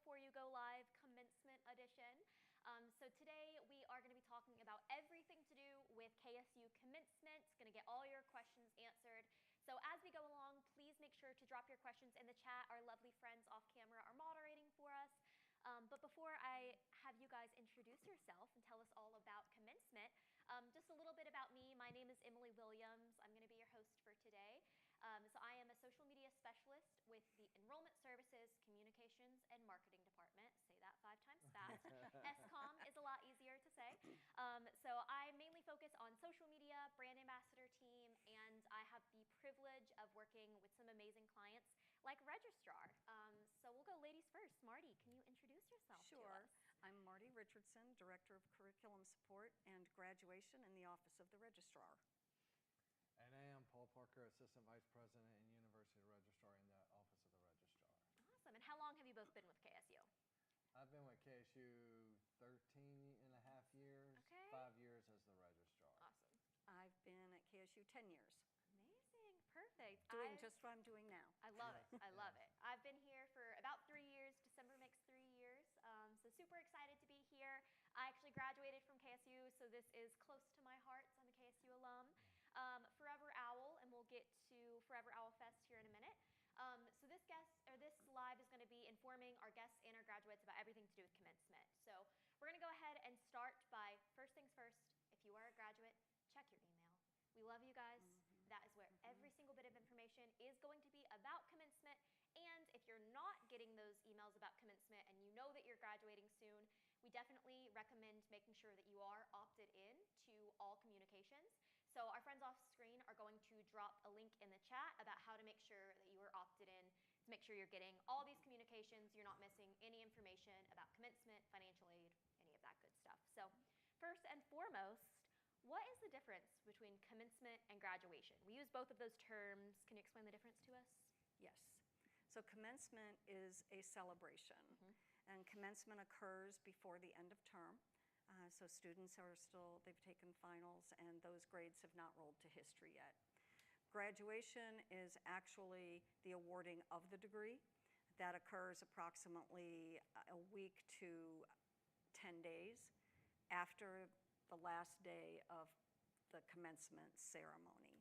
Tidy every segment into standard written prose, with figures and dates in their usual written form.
Before You Go Live Commencement Edition. So today we are going to be talking about everything to do with KSU Commencement. Going to get all your questions answered. So as we go along, please make sure to drop your questions in the chat. Our lovely friends off camera are moderating for us. But before I have you guys introduce yourself and tell us all about Commencement, just a little bit about me. My name is Emily Williams. I'm going to be your host for today. So I am a social media specialist with the Enrollment Services, Communications, and Marketing Department. Say that 5 times fast. SCOM is a lot easier to say. So I mainly focus on social media, brand ambassador team, and I have the privilege of working with some amazing clients like Registrar. So we'll go ladies first. Marty, can you introduce yourself to us? I'm Marty Richardson, Director of Curriculum Support and Graduation in the Office of the Registrar. And I am Paul Parker, Assistant Vice President and University Registrar in the Office of the Registrar. Awesome. And how long have you both been with KSU? I've been with KSU 13 and a half years, Okay. 5 years as the Registrar. Awesome. I've been at KSU 10 years, Amazing. Perfect. doing just what I'm doing now. I love it. I love it. I've been here for about 3 years. December makes 3 years. So super excited to be here. I actually graduated from KSU, so this is close to my heart. So I'm a KSU alum. Forever Owl, and we'll get to Forever Owl Fest here in a minute. So this live is going to be informing our guests and our graduates about everything to do with commencement. So we're going to go ahead and start by first things first. If you are a graduate, check your email. We love you guys. That is where every single bit of information is going to be about commencement. And if you're not getting those emails about commencement and you know that you're graduating soon, we definitely recommend making sure that you are opted in to all communications. So our friends off screen are going to drop a link in the chat about how to make sure that you are opted in to make sure you're getting all these communications, you're not missing any information about commencement, financial aid, any of that good stuff. So first and foremost, what is the difference between commencement and graduation? We use both of those terms. Can you explain the difference to us? Yes. So commencement is a celebration, and commencement occurs before the end of term. So students are still, they've taken finals, and those grades have not rolled to history yet. Graduation is actually the awarding of the degree. That occurs approximately a week to 10 days after the last day of the commencement ceremony.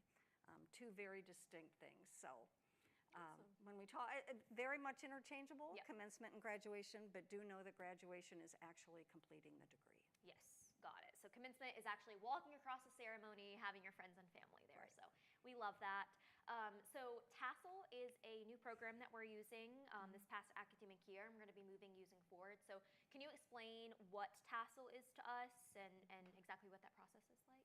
Two very distinct things. So when we talk, very much interchangeable, Yep. Commencement and graduation, but do know that graduation is actually completing the degree. Yes, got it. So commencement is actually walking across the ceremony, having your friends and family there. Right. So we love that. So Tassel is a new program that we're using this past academic year. I'm going to be using forward. So can you explain what Tassel is to us and exactly what that process is like?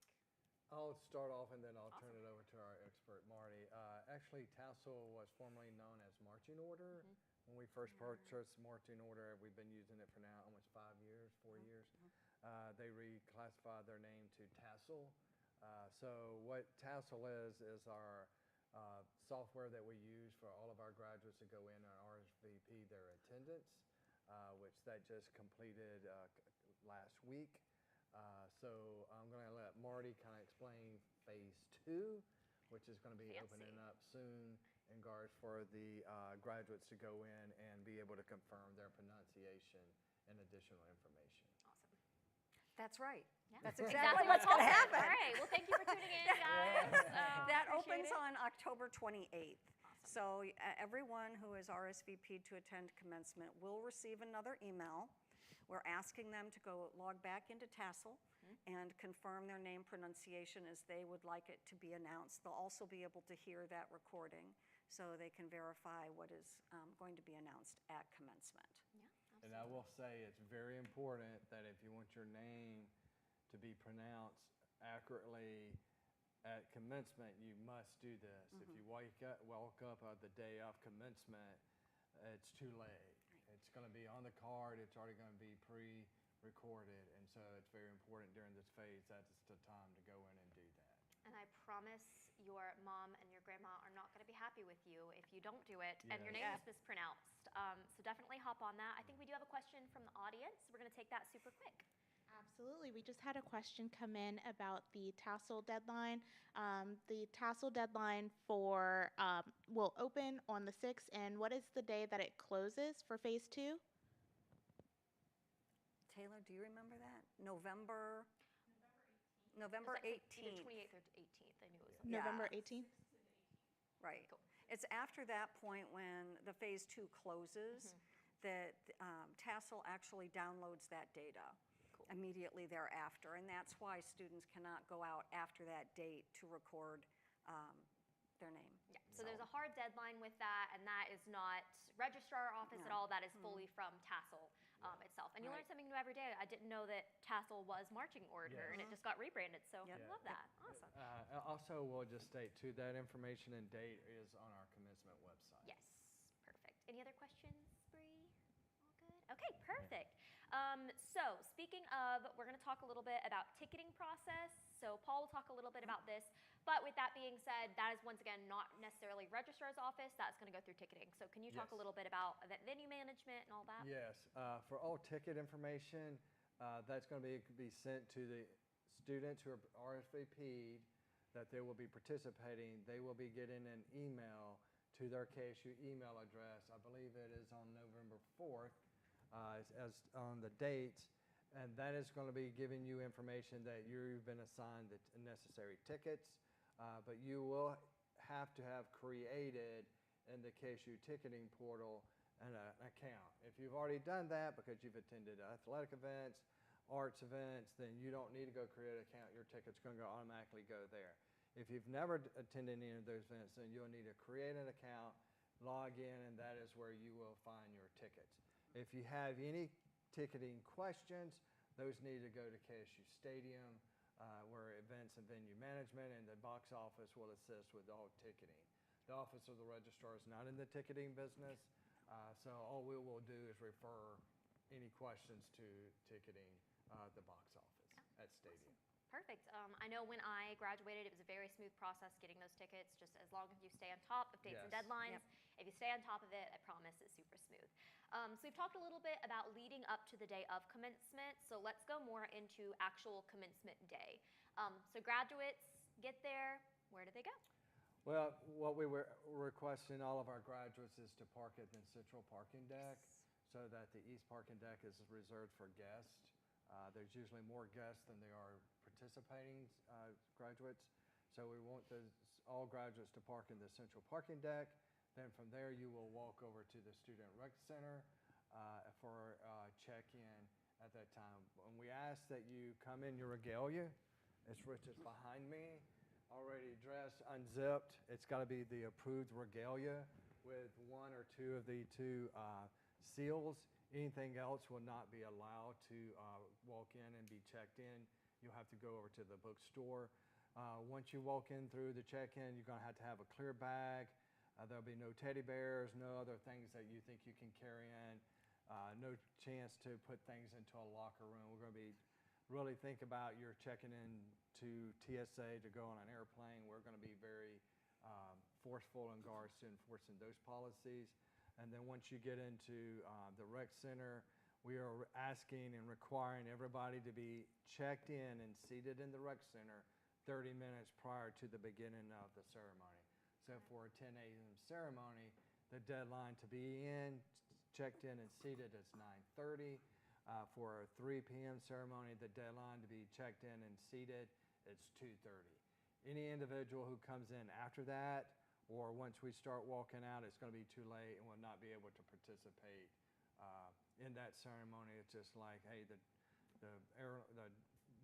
I'll start off and then I'll Awesome. turn it over to our expert, Marty. Actually, Tassel was formerly known as Marching Order. When we first purchased Marching Order, we've been using it for now almost 5 years, 4 years. They reclassified their name to Tassel. So what Tassel is our software that we use for all of our graduates to go in and RSVP their attendance, which that just completed last week. So I'm going to let Marty kind of explain phase 2, which is going to be Fancy. opening up soon in regards for the graduates to go in and be able to confirm their pronunciation and additional information. Awesome. That's right. Yeah. That's exactly what's Paul going to said. happen. All right. Well, thank you for tuning in, guys. That Appreciate opens it. on October 28th. Awesome. So everyone who is RSVP'd to attend commencement will receive another email. We're asking them to go log back into Tassel and confirm their name pronunciation as they would like it to be announced. They'll also be able to hear that recording so they can verify what is going to be announced at commencement. Yeah, And absolutely. I will say it's very important that if you want your name to be pronounced accurately at commencement, you must do this. If you walk up on the day of commencement, it's too late. It's going to be on the card. It's already going to be pre-recorded. And so it's very important during this phase that it's the time to go in and do that. And I promise your mom and your grandma are not going to be happy with you if you don't do it and your name Yes. is mispronounced. So definitely hop on that. I think we do have a question from the audience. We're going to take that super quick. Absolutely. We just had a question come in about the Tassel deadline. The Tassel deadline will open on the 6th, and what is the day that it closes for phase 2? Taylor, do you remember that? November It was like 18th. Either 28th or 18th. I knew it was. Yeah. November 18th? Right. It's after that point when the phase 2 closes that Tassel actually downloads that data immediately thereafter. And that's why students cannot go out after that date to record their name. Yeah, so there's a hard deadline with that, and that is not registrar office at all. That is fully from Tassel itself. And you learn something new every day. I didn't know that Tassel was marching order, and it just got rebranded. So I love that. Awesome. Also, we'll just state too, that information and date is on our commencement website. Yes, perfect. Any other questions, Bree? All good? Okay, perfect. So speaking of, we're going to talk a little bit about ticketing process. So Paul will talk a little bit about this. But with that being said, that is once again not necessarily registrar's office. That's going to go through ticketing. So can you talk a little bit about event venue management and all that? Yes. For all ticket information, that's going to be sent to the students who are RSVP'd that they will be participating. They will be getting an email to their KSU email address. I believe it is on November 4th as on the dates. And that is going to be giving you information that you've been assigned the necessary tickets. But you will have to have created in the KSU ticketing portal an account. If you've already done that because you've attended athletic events, arts events, then you don't need to go create an account. Your ticket's going to automatically go there. If you've never attended any of those events, then you'll need to create an account, log in, and that is where you will find your tickets. If you have any ticketing questions, those need to go to KSU Stadium, where events and venue management and the box office will assist with all ticketing. The office of the registrar is not in the ticketing business, so all we will do is refer any questions to ticketing, the box office at Stadium. Perfect. I know when I graduated, it was a very smooth process getting those tickets, just as long as you stay on top of dates and deadlines. If you stay on top of it, I promise it's super smooth. So we've talked a little bit about leading up to the day of commencement, so let's go more into actual commencement day. So graduates get there, where do they go? Well, what we were requesting all of our graduates is to park at the central parking deck so that the east parking deck is reserved for guests. There's usually more guests than there are participating graduates. So we want all graduates to park in the central parking deck. Then from there, you will walk over to the Student Rec Center for check-in at that time. And we ask that you come in your regalia. It's behind me, already dressed, unzipped. It's got to be the approved regalia with one or two of the two seals. Anything else will not be allowed to walk in and be checked in. You'll have to go over to the bookstore. Once you walk in through the check-in, you're going to have a clear bag. There'll be no teddy bears, no other things that you think you can carry in, no chance to put things into a locker room. We're going to be really think about your checking in to TSA to go on an airplane. We're going to be very forceful in regards to enforcing those policies. And then once you get into the rec center, we are asking and requiring everybody to be checked in and seated in the rec center 30 minutes prior to the beginning of the ceremony. So for a 10 a.m. ceremony, the deadline to be checked in and seated is 9:30. For a 3 p.m. ceremony, the deadline to be checked in and seated is 2:30. Any individual who comes in after that, or once we start walking out, it's going to be too late and will not be able to participate in that ceremony. It's just like, hey, the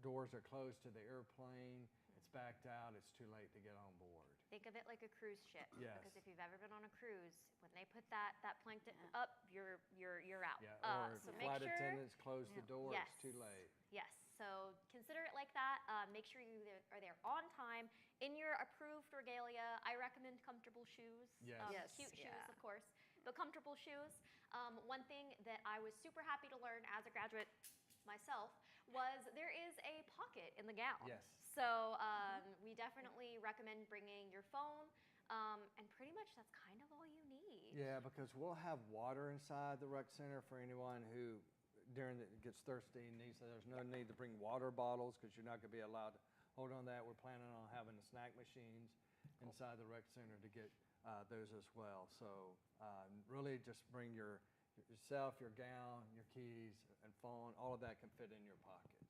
doors are closed to the airplane. It's backed out. It's too late to get on board. Think of it like a cruise ship. Yes. Because if you've ever been on a cruise, when they put that plankton up, you're out. Yeah, or so the make flight sure, attendants close the door, Yes. it's too late. Yes, so consider it like that. Make sure you are there on time in your approved regalia. I recommend comfortable shoes. Yes. Cute shoes, of course, but comfortable shoes. One thing that I was super happy to learn as a graduate myself was there is a pocket in the gown. Yes. So we definitely recommend bringing your phone, and pretty much that's kind of all you need. Yeah, because we'll have water inside the rec center for anyone who gets thirsty and needs. There's no need to bring water bottles because you're not going to be allowed to hold on that. We're planning on having the snack machines inside the rec center to get those as well. So really just bring your yourself, your gown, your keys, and phone, all of that can fit in your pockets.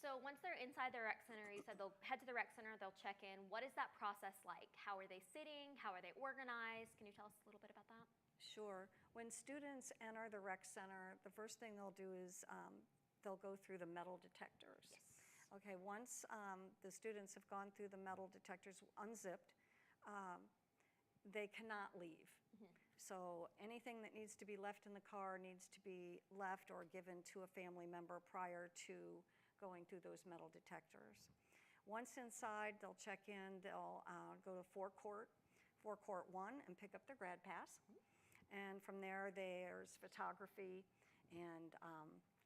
So once they're inside the rec center, you said they'll head to the rec center, they'll check in. What is that process like? How are they sitting? How are they organized? Can you tell us a little bit about that? Sure. When students enter the rec center, the first thing they'll do is they'll go through the metal detectors. Yes. Okay, once the students have gone through the metal detectors, unzipped, they cannot leave. So anything that needs to be left in the car needs to be left or given to a family member prior to going through those metal detectors. Once inside, they'll check in, they'll go to forecourt 1 and pick up their grad pass. And from there, there's photography and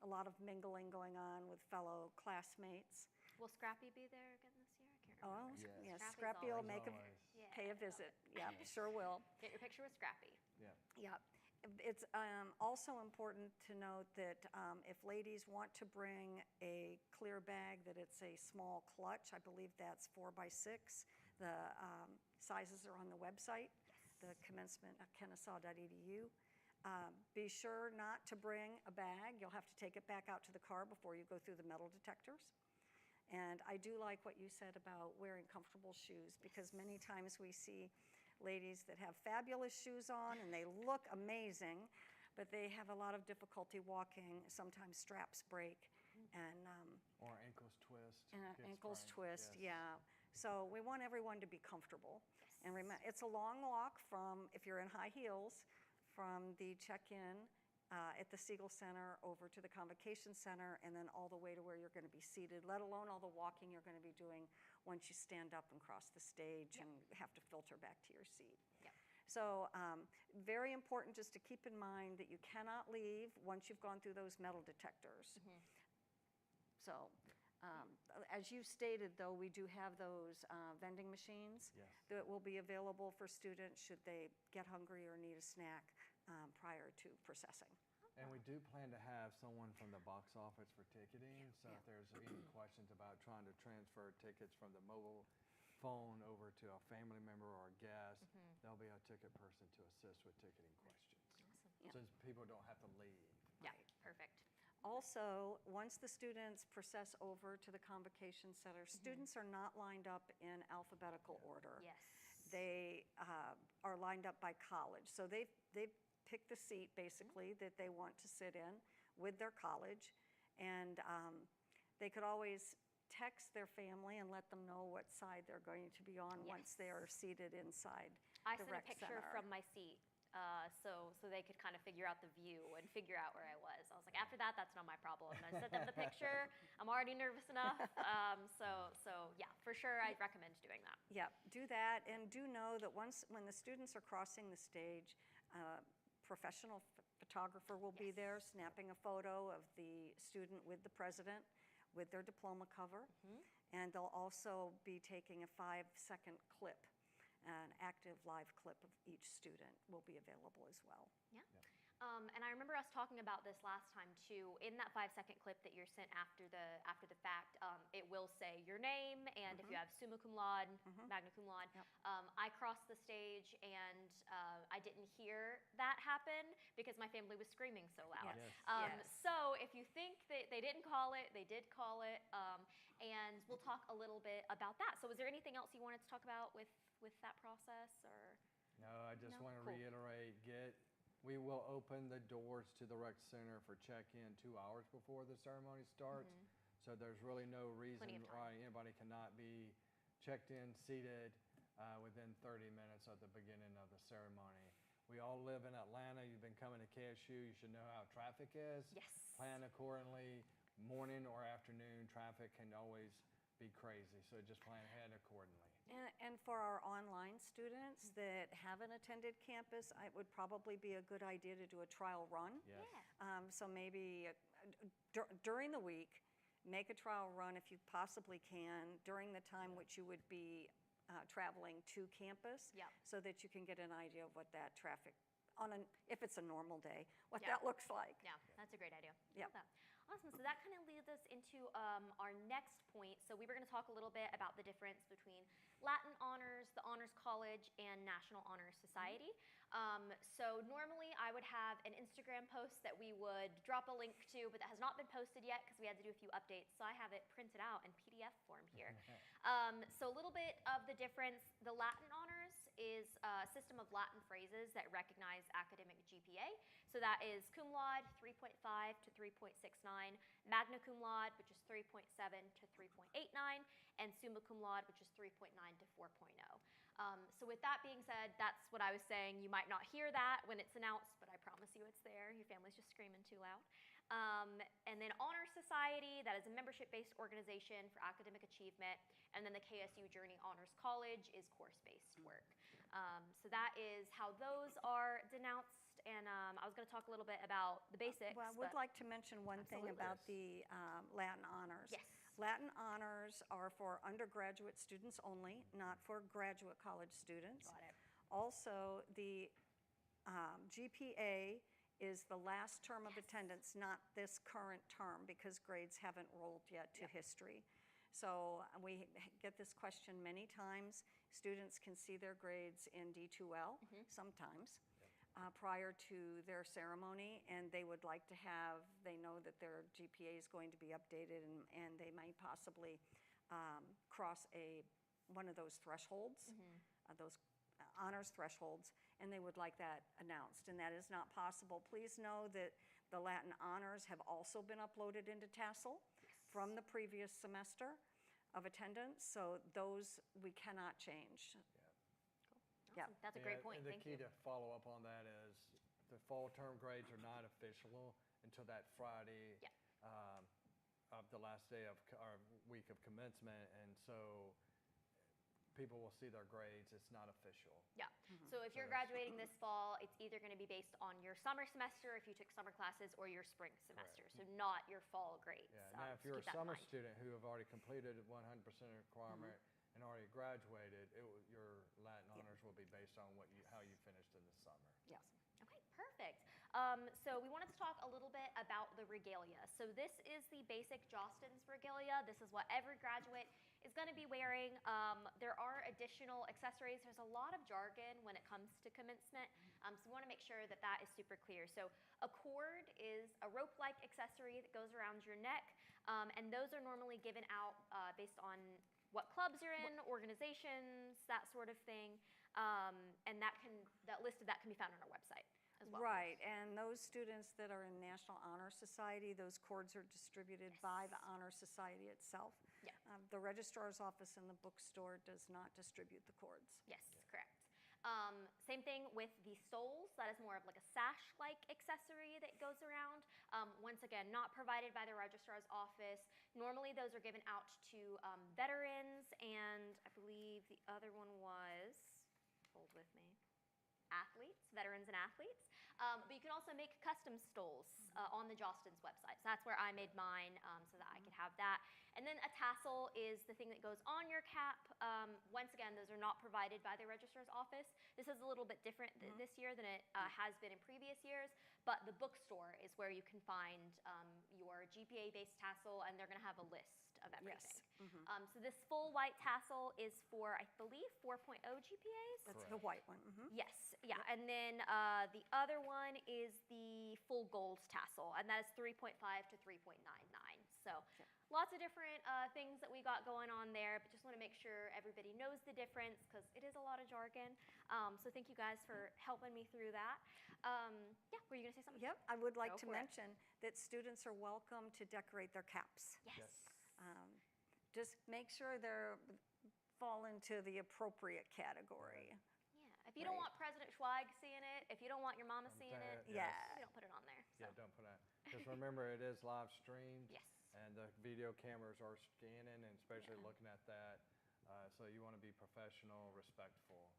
a lot of mingling going on with fellow classmates. Will Scrappy be there again this year? I can't remember. Oh, Yes. yes, Scrappy's Scrappy will always. pay a visit. Yeah, sure will. Get your picture with Scrappy. Yeah. Yeah. It's also important to note that if ladies want to bring a clear bag, that it's a small clutch. I believe that's 4x6. The sizes are on the website, the commencement at kennesaw.edu. Be sure not to bring a bag. You'll have to take it back out to the car before you go through the metal detectors. And I do like what you said about wearing comfortable shoes, because many times we see ladies that have fabulous shoes on and they look amazing, but they have a lot of difficulty walking. Sometimes straps break and Or ankles twist. gets ankles sprained. twist. Yes. Yeah. So we want everyone to be comfortable. And remember, it's a long walk from, if you're in high heels, from the check-in at the Siegel Center over to the Convocation Center, and then all the way to where you're going to be seated, let alone all the walking you're going to be doing once you stand up and cross the stage and have to filter back to your seat. Yep. So very important just to keep in mind that you cannot leave once you've gone through those metal detectors. So as you stated, though, we do have those vending machines Yes. that will be available for students should they get hungry or need a snack prior to processing. And we do plan to have someone from the box office for ticketing, so if there's any questions about trying to transfer tickets from the mobile phone over to a family member or a guest, there'll be a ticket person to assist with ticketing questions. Yeah. So people don't have to leave. Yeah, perfect. Also, once the students process over to the Convocation Center, students are not lined up in alphabetical order. Yes. They are lined up by college. So they've picked the seat, basically, that they want to sit in with their college. And they could always text their family and let them know what side they're going to be on once they are seated inside I the sent a rec picture center. from my seat, so they could kind of figure out the view and figure out where I was. I was like, after that, that's not my problem. I sent them the picture. I'm already nervous enough. So yeah, for sure, I recommend doing that. Yeah, do that, and do know that when the students are crossing the stage, professional photographer will be there snapping a photo of the student with the president with their diploma cover. And they'll also be taking a 5-second clip. An active live clip of each student will be available as well. Yeah. And I remember us talking about this last time too. In that 5-second clip that you're sent after the fact, it will say your name and if you have summa cum laude, magna cum laude. I crossed the stage and I didn't hear that happen because my family was screaming so loud. Yes. So if you think that they didn't call it, they did call it, and we'll talk a little bit about that. So is there anything else you wanted to talk about with that process, or? No, I just No? want to Cool. reiterate, we will open the doors to the rec center for check-in 2 hours before the ceremony starts. So there's really no reason Plenty of time. why anybody cannot be checked in, seated within 30 minutes of the beginning of the ceremony. We all live in Atlanta. You've been coming to KSU. You should know how traffic is. Yes. Plan accordingly. Morning or afternoon traffic can always be crazy, so just plan ahead accordingly. And for our online students that haven't attended campus, it would probably be a good idea to do a trial run. Yes. So maybe during the week, make a trial run if you possibly can during the time which you would be traveling to campus, so that you can get an idea of what that traffic, if it's a normal day, what that looks like. Yeah, that's a great idea. Yep. Love that. Awesome. So that kind of leads us into our next point. So we were going to talk a little bit about the difference between Latin Honors, the Honors College, and National Honor Society. So normally I would have an Instagram post that we would drop a link to, but that has not been posted yet because we had to do a few updates. So I have it printed out in PDF form here. So a little bit of the difference. The Latin honors is a system of Latin phrases that recognize academic GPA. So that is cum laude 3.5 to 3.69, magna cum laude, which is 3.7 to 3.89, and summa cum laude, which is 3.9 to 4.0. So with that being said, that's what I was saying. You might not hear that when it's announced, but I promise you it's there. Your family's just screaming too loud. And then Honor Society, that is a membership-based organization for academic achievement. And then the KSU Journey Honors College is course-based work. So that is how those are denounced. And I was going to talk a little bit about the basics. Well, I would like to mention one thing about the Latin honors. Yes. Latin honors are for undergraduate students only, not for graduate college students. Got it. Also, the GPA is the last term of attendance, not this current term, because grades haven't rolled yet to history. So we get this question many times. Students can see their grades in D2L sometimes prior to their ceremony, and they would like to have, they know that their GPA is going to be updated, and they might possibly cross one of those thresholds, those honors thresholds, and they would like that announced, and that is not possible. Please know that the Latin honors have also been uploaded into Tassel from the previous semester of attendance, so those we cannot change. Awesome. That's a great point. And the Thank key you. to follow up on that is the fall term grades are not official until that Friday of the last day of our week of commencement, and so people will see their grades. It's not official. Yeah. So if you're graduating this fall, it's either going to be based on your summer semester if you took summer classes, or your spring semester. So not your fall grades. Yeah. Now, if you're a summer student who have already completed 100% requirement and already graduated, your Latin honors will be based on how you finished in the summer. Yes. Okay, perfect. So we wanted to talk a little bit about the Regalia. So this is the basic Jostens Regalia. This is what every graduate is going to be wearing. There are additional accessories. There's a lot of jargon when it comes to commencement, so we want to make sure that that is super clear. So a cord is a rope-like accessory that goes around your neck, and those are normally given out based on what clubs you're in, organizations, that sort of thing, and that list of that can be found on our website as well. Right, and those students that are in National Honor Society, those cords are distributed by the Honor Society itself. Yeah. The registrar's office in the bookstore does not distribute the cords. Yes, correct. Same thing with the soles. That is more of like a sash-like accessory that goes around. Once again, not provided by the registrar's office. Normally those are given out to veterans, and I believe the other one was, hold with me, athletes, veterans and athletes. But you can also make custom stoles on the Jostens website. So that's where I made mine so that I could have that. And then a tassel is the thing that goes on your cap. Once again, those are not provided by the registrar's office. This is a little bit different this year than it has been in previous years, but the bookstore is where you can find your GPA-based tassel, and they're going to have a list of everything. Yes. So this full white tassel is for, I believe, 4.0 GPAs? That's the white one. Yes, yeah. And then the other one is the full gold tassel, and that is 3.5 to 3.99. So lots of different things that we got going on there, but just want to make sure everybody knows the difference because it is a lot of jargon. So thank you guys for helping me through that. Yeah, were you going to say something? Yep, I would like Go to for it. mention that students are welcome to decorate their caps. Yes. Just make sure they fall into the appropriate category. Yeah. If you don't want President Schweig seeing it, if you don't want your mama seeing it, Yeah. you don't put it on there. So. Yeah, don't put that. Because remember, it is live streamed. Yes. And the video cameras are scanning, and especially looking at that. So you want to be professional, respectful.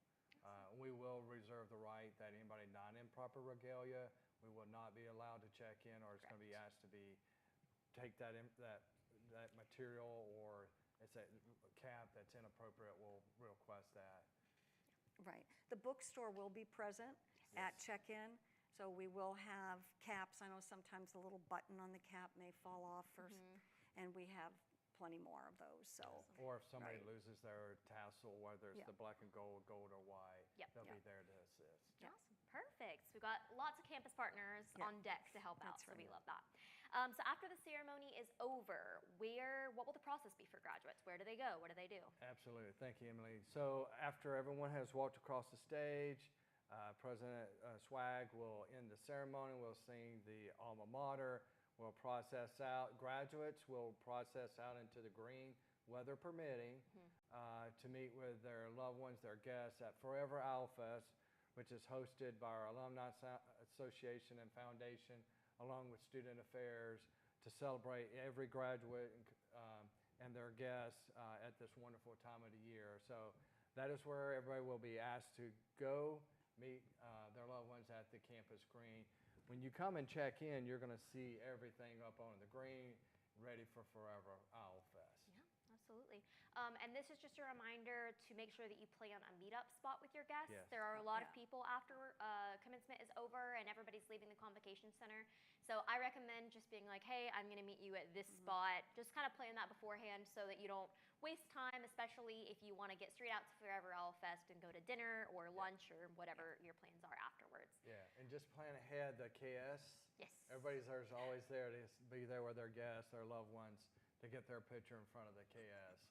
We will reserve the right that anybody not in proper regalia, we will not be allowed to check in, or it's going to be asked to take that material, or it's a cap that's inappropriate. We'll request that. Right. The bookstore will be present at check-in, so we will have caps. I know sometimes the little button on the cap may fall off, and we have plenty more of those, so. Or if somebody Right. loses their tassel, whether it's Yeah. the black and gold, gold or white, Yep. they'll Yeah. be there to assist. Yeah. Awesome. Perfect. So we've got lots of campus partners Yeah. on deck to help out, That's so we right. love that. So after the ceremony is over, what will the process be for graduates? Where do they go? What do they do? Absolutely. Thank you, Emily. So after everyone has walked across the stage, President Swag will end the ceremony. We'll sing the alma mater. We'll process out. Graduates will process out into the green, weather permitting, to meet with their loved ones, their guests at Forever Owl Fest, which is hosted by our Alumni Association and Foundation, along with Student Affairs, to celebrate every graduate and their guests at this wonderful time of the year. So that is where everybody will be asked to go meet their loved ones at the campus green. When you come and check in, you're going to see everything up on the green, ready for Forever Owl Fest. Yeah, absolutely. And this is just a reminder to make sure that you plan a meetup spot with your guests. Yes. There are a lot of Yeah. people after commencement is over and everybody's leaving the convocation center. So I recommend just being like, hey, I'm going to meet you at this spot. Just kind of plan that beforehand so that you don't waste time, especially if you want to get straight out to Forever Owl Fest and go to dinner or lunch or whatever your plans are afterwards. Yeah, and just plan ahead. The KS, Yes. there's always there to be there with their guests, their loved ones, to get their picture in front of the KS.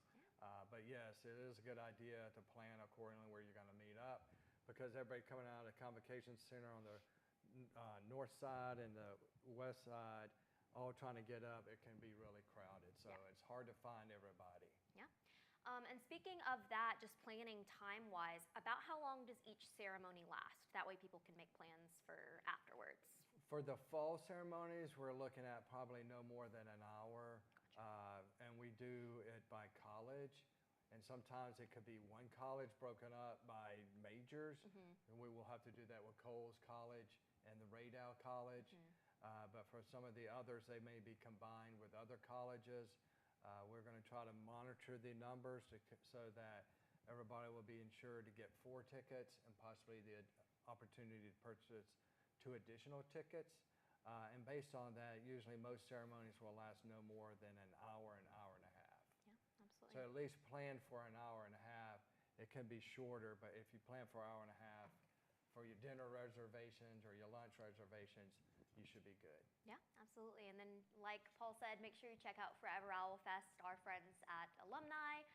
But yes, it is a good idea to plan accordingly where you're going to meet up, because everybody coming out of the convocation center on the north side and the west side, all trying to get up, it can be really crowded. So it's hard to find everybody. Yeah. And speaking of that, just planning time-wise, about how long does each ceremony last? That way people can make plans for afterwards. For the fall ceremonies, we're looking at probably no more than an hour. And we do it by college. And sometimes it could be one college broken up by majors. And we will have to do that with Coles College and the Radau College. But for some of the others, they may be combined with other colleges. We're going to try to monitor the numbers so that everybody will be insured to get 4 tickets and possibly the opportunity to purchase 2 additional tickets. And based on that, usually most ceremonies will last no more than an hour and a half. Yeah, absolutely. So at least plan for an hour and a half. It can be shorter, but if you plan for an hour and a half for your dinner reservations or your lunch reservations, you should be good. Yeah, absolutely. And then, like Paul said, make sure you check out Forever Owl Fest, our friends at Alumni,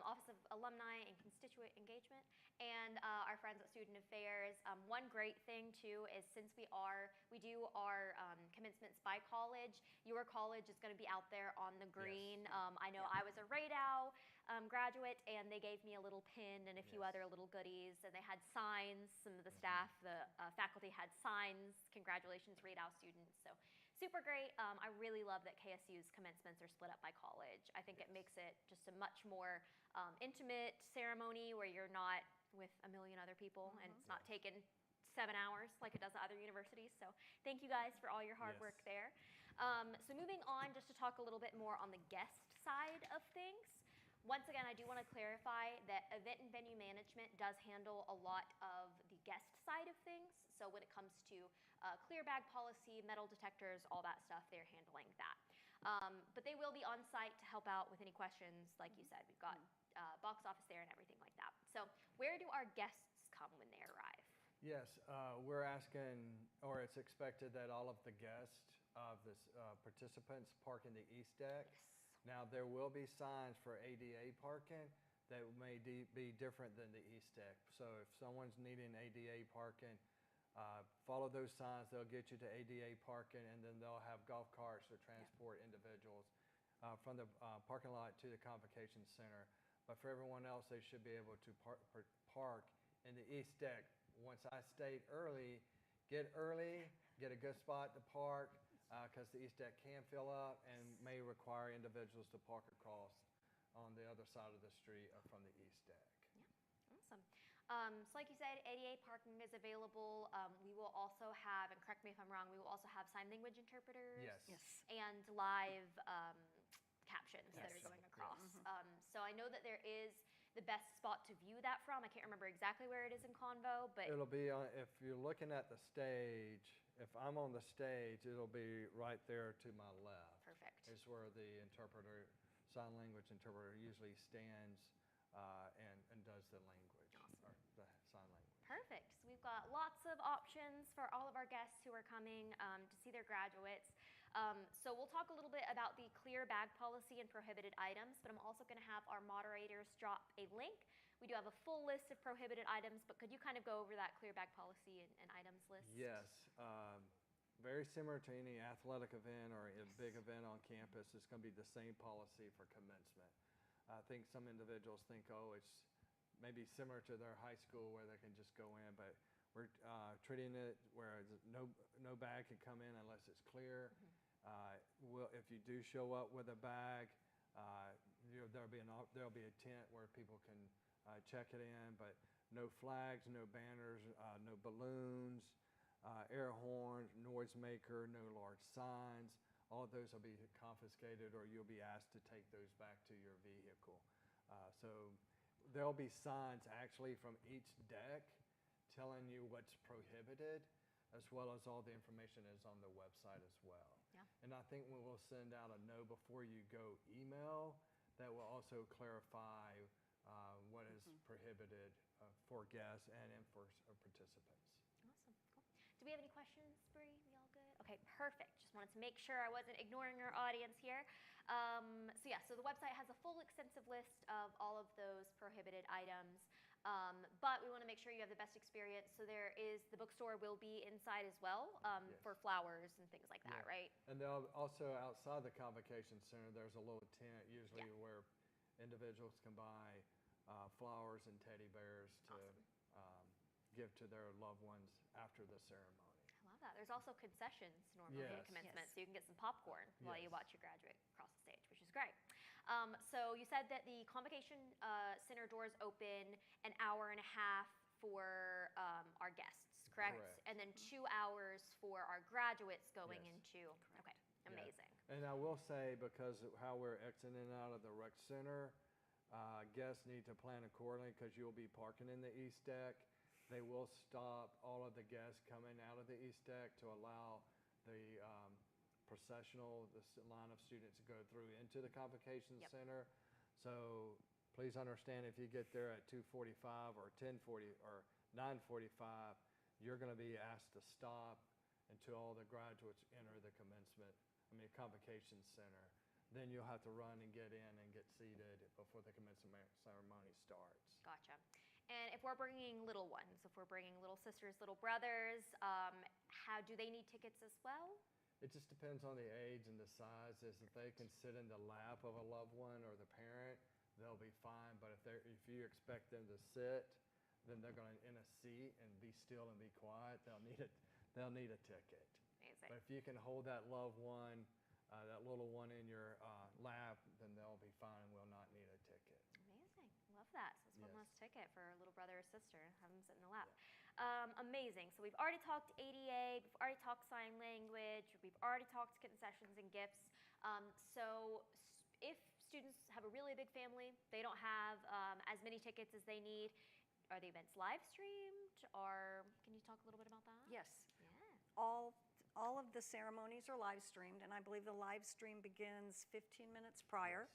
Office of Alumni and Constituent Engagement, and our friends at Student Affairs. One great thing, too, is since we do our commencements by college, your college is going to be out there on the green. Yes. I know I was a Radau graduate, and they gave me a little pin and a few Yes. other little goodies, and they had signs. Some of the staff, the faculty had signs. Congratulations, Radau students. So super great. I really love that KSU's commencements are split up by college. I think it makes it just a much more intimate ceremony where you're not with a million other people and it's not taking 7 hours like it does at other universities. So thank you guys for all your hard work there. So moving on, just to talk a little bit more on the guest side of things. Once again, I do want to clarify that event and venue management does handle a lot of the guest side of things. So when it comes to clear bag policy, metal detectors, all that stuff, they're handling that. But they will be on site to help out with any questions. Like you said, we've got box office there and everything like that. So where do our guests come when they arrive? Yes, we're asking, or it's expected that all of the guests of the participants park in the east deck. Yes. Now, there will be signs for ADA parking that may be different than the east deck. So if someone's needing ADA parking, follow those signs. They'll get you to ADA parking, and then they'll have golf carts to transport individuals from the parking lot to the convocation center. But for everyone else, they should be able to park in the east deck. Once I stayed early, get a good spot to park, because the east deck can fill up and may require individuals to park across on the other side of the street or from the east deck. Yeah, awesome. So like you said, ADA parking is available. We will also have, and correct me if I'm wrong, we will also have sign language interpreters Yes. and live captions that are Yes. going across. So I know that there is the best spot to view that from. I can't remember exactly where it is in Convo, but It'll be on, if you're looking at the stage, if I'm on the stage, it'll be right there to my left. perfect. Is where the interpreter sign language interpreter usually stands and does the language, or the sign language. Perfect. So we've got lots of options for all of our guests who are coming to see their graduates. So we'll talk a little bit about the clear bag policy and prohibited items, but I'm also going to have our moderators drop a link. We do have a full list of prohibited items, but could you kind of go over that clear bag policy and items list? Yes. Very similar to any athletic event or a big event on campus, it's going to be the same policy for commencement. I think some individuals think, oh, it's maybe similar to their high school where they can just go in, but we're treating it where no bag can come in unless it's clear. If you do show up with a bag, there'll be a tent where people can check it in, but no flags, no banners, no balloons, air horns, noisemaker, no large signs. All of those will be confiscated, or you'll be asked to take those back to your vehicle. So there'll be signs actually from each deck telling you what's prohibited, as well as all the information is on the website as well. Yeah. And I think we will send out a know before you go email that will also clarify what is prohibited for guests and for participants. Awesome. Cool. Do we have any questions, Bree? We all good? Okay, perfect. Just wanted to make sure I wasn't ignoring our audience here. So the website has a full extensive list of all of those prohibited items, but we want to make sure you have the best experience. So the bookstore will be inside as well for flowers and things like that, right? And they'll also, outside the Convocation Center, there's a little tent usually where individuals can buy flowers and teddy bears to give to their loved ones after the ceremony. I love that. There's also concessions normally at commencement, so you can get some popcorn while you watch your graduate cross the stage, which is great. So you said that the Convocation Center doors open an hour and a half for our guests, correct? And then 2 hours for our graduates going into. Okay, amazing. And I will say, because of how we're exiting out of the rec center, guests need to plan accordingly because you'll be parking in the east deck. They will stop all of the guests coming out of the east deck to allow the line of students to go through into the Convocation Center. So please understand, if you get there at 2:45 or 10:40 or 9:45, you're going to be asked to stop until all the graduates enter the Convocation Center. Then you'll have to run and get in and get seated before the commencement ceremony starts. Gotcha. And if we're bringing little ones, if we're bringing little sisters, little brothers, how do they need tickets as well? It just depends on the age and the size. If they can sit in the lap of a loved one or the parent, they'll be fine. But if you expect them to sit, then they're going to in a seat and be still and be quiet. They'll need a ticket. Amazing. But if you can hold that loved one, that little one in your lap, then they'll be fine and will not need a ticket. Amazing. Love that. So it's one less ticket for a little brother or sister. Have them sit in the lap. Amazing. So we've already talked ADA. We've already talked sign language. We've already talked concessions and gifts. So if students have a really big family, they don't have as many tickets as they need, are the events live streamed? Or can you talk a little bit about that? Yes. Yeah. All of the ceremonies are live streamed, and I believe the live stream begins 15 minutes prior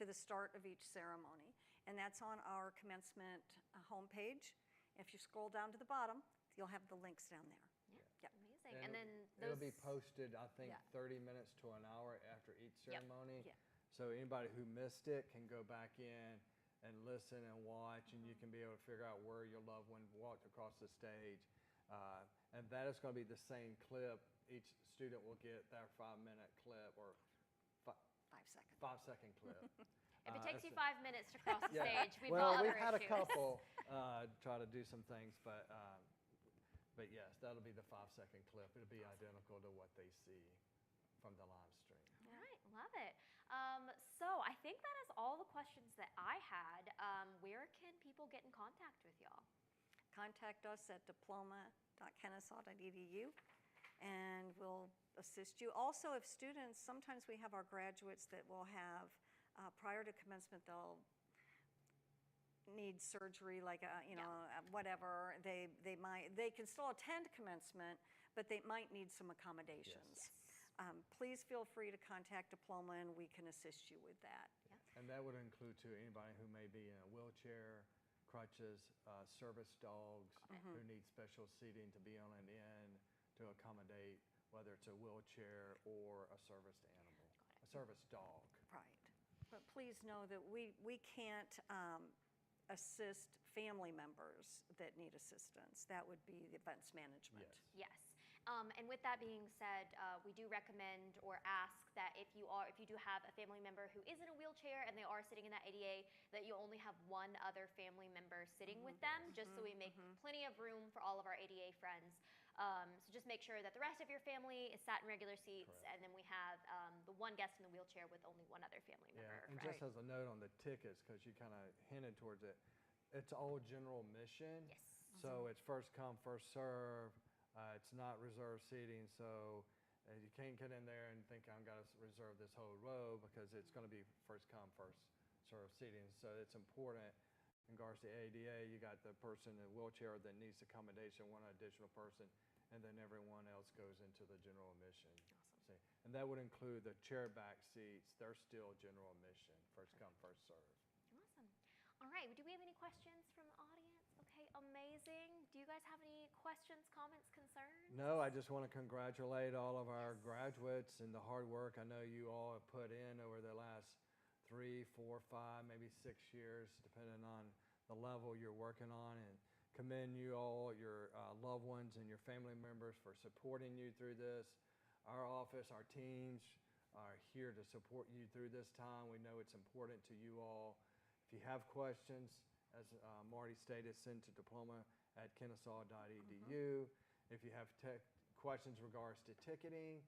to the start of each ceremony. And that's on our commencement homepage. If you scroll down to the bottom, you'll have the links down there. Yeah. Amazing. And then it'll be posted, I think, 30 minutes to an hour after each ceremony. So anybody who missed it can go back in and listen and watch, and you can be able to figure out where your loved one walked across the stage. And that is going to be the same clip. Each student will get that 5-minute clip or 5-second clip. If it takes you 5 minutes to cross the stage, we've got other we've had issues. a couple try to do some things, but yes, that'll be the 5-second clip. It'll be identical to what they see from the live stream. All right, love it. So I think that is all the questions that I had. Where can people get in contact with y'all? Contact us at diploma.kennesaw.edu, and we'll assist you. Also, if students, sometimes we have our graduates that will have, prior to commencement, they'll need surgery, like whatever. They can still attend commencement, but they might need some accommodations. Please feel free to contact Diploma, and we can assist you with that. And that would include to anybody who may be in a wheelchair, crutches, service dogs who need special seating to be on an end to accommodate whether it's a wheelchair or a serviced animal, a service dog. Right. But please know that we can't assist family members that need assistance. That would be the events management. Yes. Yes. And with that being said, we do recommend or ask that if you do have a family member who is in a wheelchair and they are sitting in that ADA, that you only have one other family member sitting with them, just so we make plenty of room for all of our ADA friends. So just make sure that the rest of your family is sat in regular seats, and then we have the one guest in the wheelchair with only one other family member. Yeah, and friend. just as a note on the tickets, because you kind of hinted towards it, it's all general admission. Yes. So it's first come, first serve. It's not reserved seating, so you can't get in there and think I'm going to reserve this whole row because it's going to be first come, first serve seating. So it's important in regards to ADA, you got the person in a wheelchair that needs accommodation, one additional person, and then everyone else goes into the general admission. Awesome. See, and that would include the chair back seats. They're still general admission, first come, first serve. Awesome. All right. Do we have any questions from the audience? Okay, amazing. Do you guys have any questions, comments, concerns? No, I just want to congratulate all of our graduates and the hard work I know you all have put in over the last 3, 4, 5, maybe 6 years, depending on the level you're working on, and commend you all, your loved ones and your family members for supporting you through this. Our office, our teams are here to support you through this time. We know it's important to you all. If you have questions, as Marty stated, send to diploma@kennesaw.edu. If you have questions regards to ticketing,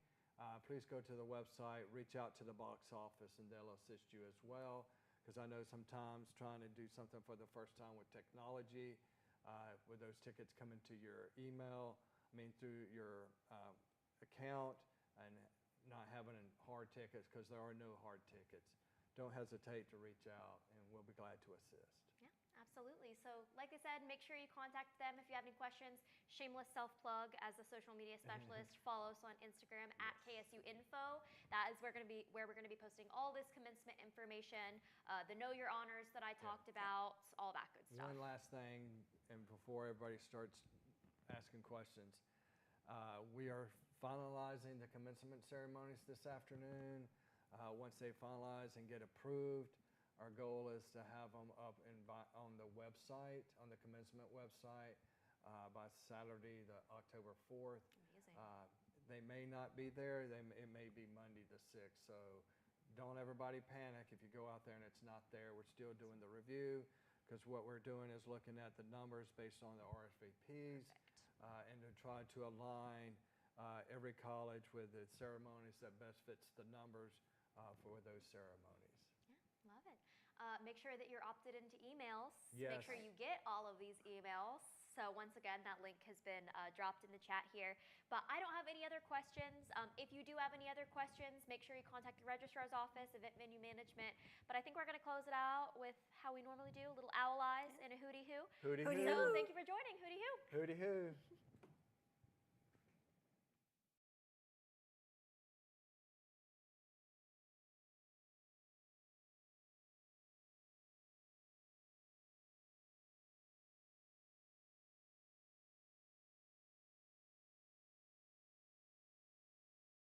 please go to the website, reach out to the box office, and they'll assist you as well. Because I know sometimes trying to do something for the first time with technology, with those tickets coming to your email, through your account, and not having hard tickets, because there are no hard tickets. Don't hesitate to reach out, and we'll be glad to assist. Yeah, absolutely. So like I said, make sure you contact them if you have any questions. Shameless self-plug as a social media specialist. Follow us on Instagram @KSUinfo. That is where we're going to be posting all this commencement information, the Know Your Honors that I talked about, all that good stuff. One last thing, and before everybody starts asking questions, we are finalizing the commencement ceremonies this afternoon. Once they finalize and get approved, our goal is to have them up on the website, on the commencement website, by Saturday, October 4th. Amazing. They may not be there. It may be Monday the 6th. So don't everybody panic if you go out there and it's not there. We're still doing the review, because what we're doing is looking at the numbers based on the RSVPs, and to try to align every college with the ceremonies that best fits the numbers for those ceremonies. Yeah, love it. Make sure that you're opted into emails. Yes. Make sure you get all of these emails. So once again, that link has been dropped in the chat here. But I don't have any other questions. If you do have any other questions, make sure you contact your registrar's office, event venue management. But I think we're going to close it out with how we normally do, a little owl eyes and a hootie hoo. Hootie hoo. So thank you for joining, hootie hoo. Hootie hoo.